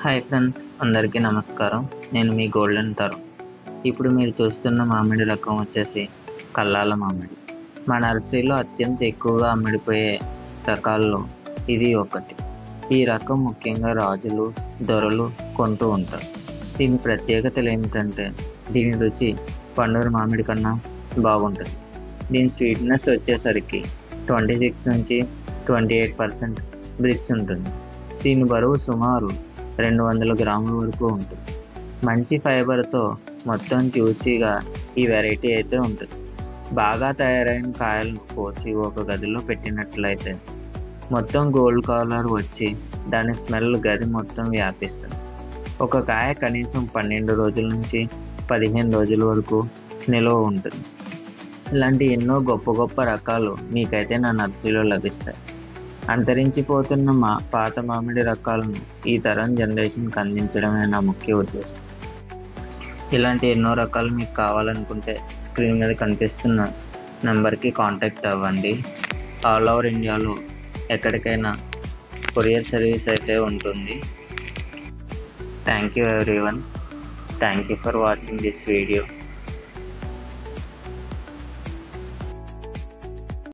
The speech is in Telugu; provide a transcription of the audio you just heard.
హాయ్ ఫ్రెండ్స్, అందరికీ నమస్కారం. నేను మీ గోల్డెన్ తరుణ్. ఇప్పుడు మీరు చూస్తున్న మామిడి రకం వచ్చేసి కల్లాల మామిడి. మా నర్సరీలో అత్యంత ఎక్కువగా అమ్ముడిపోయే రకాల్లో ఇది ఒకటి. ఈ రకం ముఖ్యంగా రాజులు, దొరలు కొంటూ ఉంటారు. దీని ప్రత్యేకతలు ఏమిటంటే దీని రుచి పండూరు మామిడి కన్నా బాగుంటుంది. దీని స్వీట్నెస్ వచ్చేసరికి 26 నుంచి 28% బ్రిక్స్ ఉంటుంది. దీని బరువు సుమారు 200 గ్రాముల వరకు ఉంటుంది. మంచి ఫైబర్తో మొత్తం జ్యూసీగా ఈ వెరైటీ అయితే ఉంటుంది. బాగా తయారైన కాయలను కోసి ఒక గదిలో పెట్టినట్లయితే మొత్తం గోల్డ్ కలర్ వచ్చి దాని స్మెల్ గది మొత్తం వ్యాపిస్తుంది. ఒక కాయ కనీసం 12 రోజుల నుంచి 15 రోజుల వరకు నిల్వ ఉంటుంది. ఇలాంటి ఎన్నో గొప్ప గొప్ప రకాలు మీకైతే నా నర్సరీలో లభిస్తాయి. అంతరించిపోతున్న పాత మామిడి రకాలను ఈ తరం జనరేషన్కి అందించడమే నా ముఖ్య ఉద్దేశం. ఇలాంటి ఎన్నో రకాలు మీకు కావాలనుకుంటే స్క్రీన్ మీద కనిపిస్తున్న నెంబర్కి కాంటాక్ట్ అవ్వండి. ఆల్ ఓవర్ ఇండియాలో ఎక్కడికైనా కొరియర్ సర్వీస్ అయితే ఉంటుంది. Thank you everyone. Thank you for watching this video.